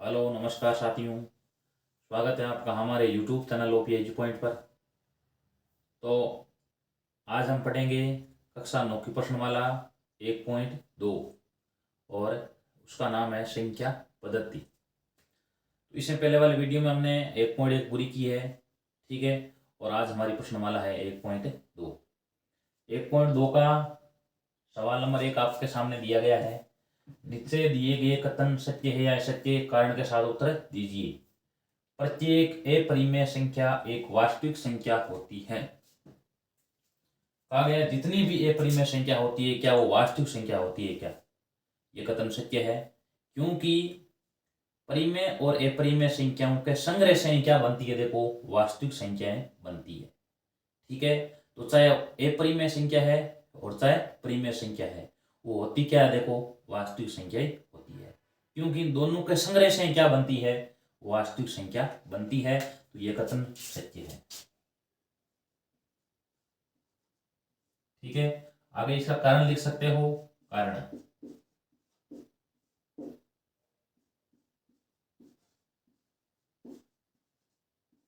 Hello नमस्कार साथियों। स्वागत है आपका हमारे यूट्यूब चैनल ओपीएच पॉइंट पर। तो आज हम पढ़ेंगे कक्षा 9 की प्रश्नमाला 1.2 और उसका नाम है संख्या पद्धति। तो इससे पहले वाले वीडियो में हमने 1.1 पूरी की है, ठीक है। और आज हमारी प्रश्नमाला है 1.2। 1.2 का सवाल नंबर 1 आपके सामने दिया गया है। नीचे दिए गए कथन सत्य है या असत्य, कारण के साथ उत्तर दीजिए। प्रत्येक अपरिमेय संख्या एक वास्तविक संख्या होती है। कहा गया जितनी भी अपरिमेय संख्या होती है क्या वो वास्तविक संख्या होती है क्या? ये कथन सत्य है, क्योंकि परिमेय और अपरिमेय संख्याओं के संग्रह से क्या बनती है? देखो, वास्तविक संख्याएं बनती है, ठीक है। तो चाहे अपरिमेय संख्या है और चाहे परिमेय संख्या है, वो होती क्या है? देखो, वास्तविक संख्या होती है, क्योंकि इन दोनों के संग्रह से क्या बनती है? वास्तविक संख्या बनती है। तो यह कथन सत्य है, ठीक है। आगे इसका कारण लिख सकते हो। कारण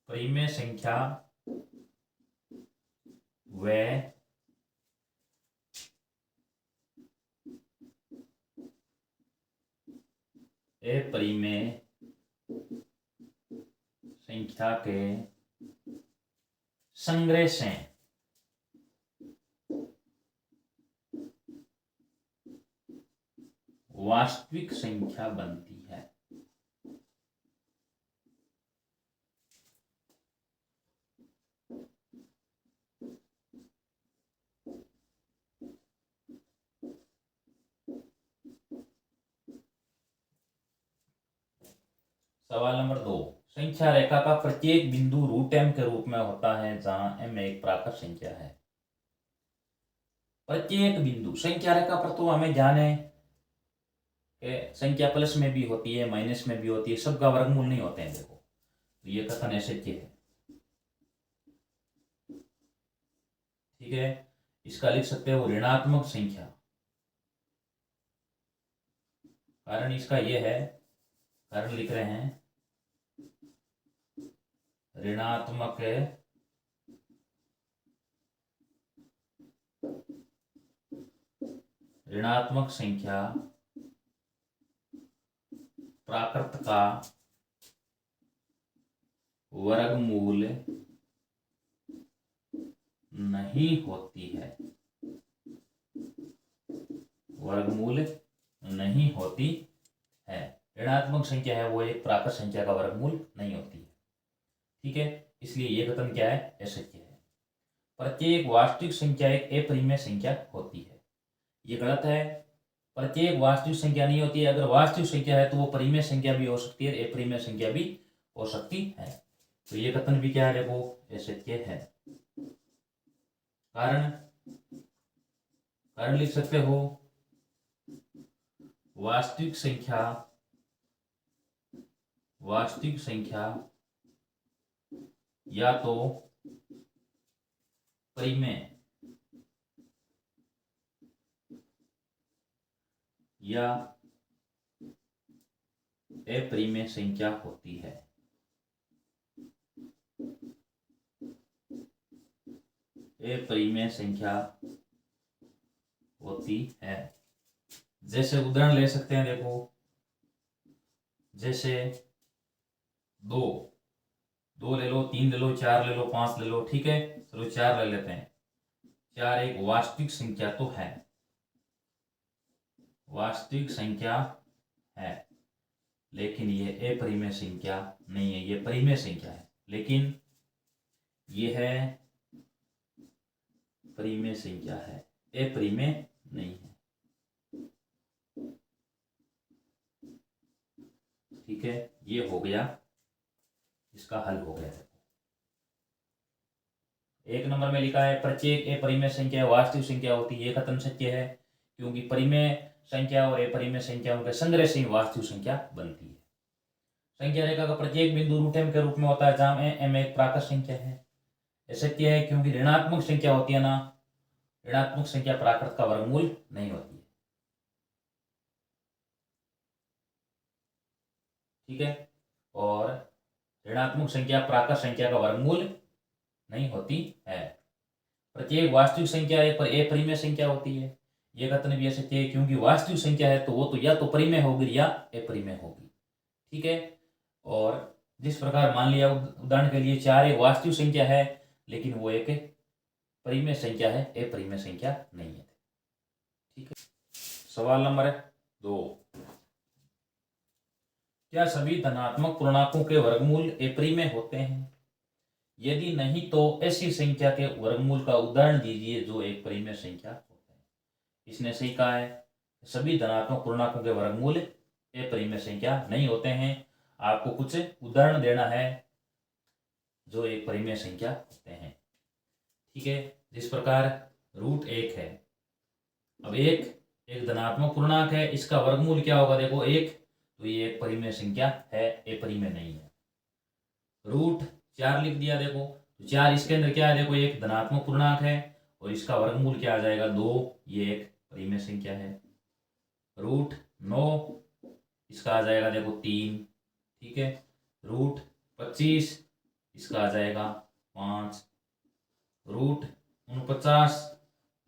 परिमेय संख्या व अपरिमेय संख्या के संग्रह से वास्तविक संख्या बनती है। सवाल नंबर 2, संख्या रेखा का प्रत्येक बिंदु रूट m के रूप में होता है जहां m एक प्राकृत संख्या है। प्रत्येक बिंदु संख्या रेखा पर तो हमें ध्यान है कि संख्या प्लस में भी होती है, माइनस में भी होती है, सबका वर्गमूल नहीं होते हैं। देखो, तो ये कथन असत्य है, ठीक है। इसका लिख सकते हो ऋणात्मक संख्या। कारण इसका यह है, कारण लिख रहे हैं ऋणात्मक ऋणात्मक संख्या प्राकृत का वर्गमूल नहीं होती है, वर्गमूल नहीं होती है। ऋणात्मक संख्या है वो एक प्राकृत संख्या का वर्गमूल नहीं होती है, ठीक है। इसलिए ये कथन क्या है? असत्य है। प्रत्येक वास्तविक संख्या एक अपरिमेय संख्या होती है, ये गलत है। प्रत्येक वास्तविक संख्या नहीं होती है। अगर वास्तविक संख्या है तो वो परिमेय संख्या भी हो सकती है, अपरिमेय संख्या भी हो सकती है। तो ये कथन भी क्या है? वो असत्य है। कारण कारण लिख सकते हो वास्तविक संख्या या तो परिमेय या अपरिमेय संख्या होती है। अपरिमेय संख्या होती है। जैसे उदाहरण ले सकते हैं, देखो, जैसे दो दो ले लो, 3 ले लो, 4 ले लो, 5 ले लो, ठीक है। चलो 4 ले लेते हैं। 4 एक वास्तविक संख्या तो है, वास्तविक संख्या है, लेकिन ये अपरिमेय संख्या नहीं है, ये परिमेय संख्या है, लेकिन ये है परिमेय संख्या है, अपरिमेय नहीं है, ठीक है। ये हो गया, इसका हल हो गया। एक नंबर में लिखा है प्रत्येक अपरिमेय संख्या वास्तविक संख्या होती है, ये कथन सत्य है, क्योंकि परिमेय संख्या और अपरिमेय संख्याओं के संग्रह से वास्तविक संख्या बनती है। संख्या रेखा का प्रत्येक बिंदु रूट m के रूप में होता है जहां m एक प्राकृत संख्या है। सत्य है, क्योंकि ऋणात्मक संख्या होती है ना, ऋणात्मक संख्या प्राकृत का वर्गमूल नहीं होती है, ठीक है। और ऋणात्मक संख्या प्राकृत संख्या का वर्गमूल नहीं होती है। प्रत्येक वास्तविक संख्या एक अपरिमेय संख्या होती है। ये कथन भी ऐसे थे, क्योंकि वास्तविक संख्या है तो वो तो या तो परिमेय होगी या अपरिमेय होगी, ठीक है। और जिस प्रकार मान लिया उदाहरण के लिए 4 एक वास्तविक संख्या है, लेकिन वो एक परिमेय संख्या है, अपरिमेय संख्या नहीं है, ठीक है। सवाल नंबर 2, क्या सभी धनात्मक पूर्णांकों के वर्गमूल अपरिमेय होते हैं? यदि नहीं तो ऐसी संख्या के वर्गमूल का उदाहरण दीजिए जो एक परिमेय संख्या होता है। इसने सही कहा है, सभी धनात्मक पूर्णांकों के वर्गमूल अपरिमेय संख्या नहीं होते हैं। आपको कुछ उदाहरण देना है जो एक परिमेय संख्या होते हैं, ठीक है। जिस प्रकार √1 है। अब एक धनात्मक पूर्णांक है, इसका वर्गमूल क्या होगा? देखो 1, तो ये एक परिमेय संख्या है, अपरिमेय नहीं है। √4 लिख दिया, देखो तो 4 इसके अंदर क्या है? देखो एक धनात्मक पूर्णांक है और इसका वर्गमूल क्या आ जाएगा? 2, ये एक परिमेय संख्या है। √9 इसका आ जाएगा देखो 3, ठीक है। √25 इसका आ जाएगा 5। √49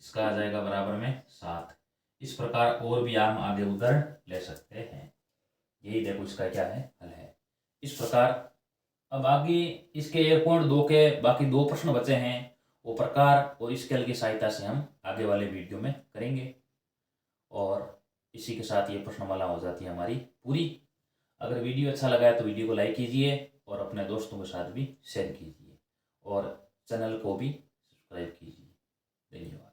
इसका आ जाएगा बराबर में 7। इस प्रकार और भी हम आगे उदाहरण ले सकते हैं। यही देखो इसका क्या है? हल है। इस प्रकार अब आगे इसके 1.2 के बाकी 2 प्रश्न बचे हैं, वो प्रकार और स्केल की सहायता से हम आगे वाले वीडियो में करेंगे। और इसी के साथ ये प्रश्नमाला हो जाती है हमारी पूरी। अगर वीडियो अच्छा लगा है तो वीडियो को लाइक कीजिए और अपने दोस्तों के साथ भी शेयर कीजिए और चैनल को भी सब्सक्राइब कीजिए। धन्यवाद।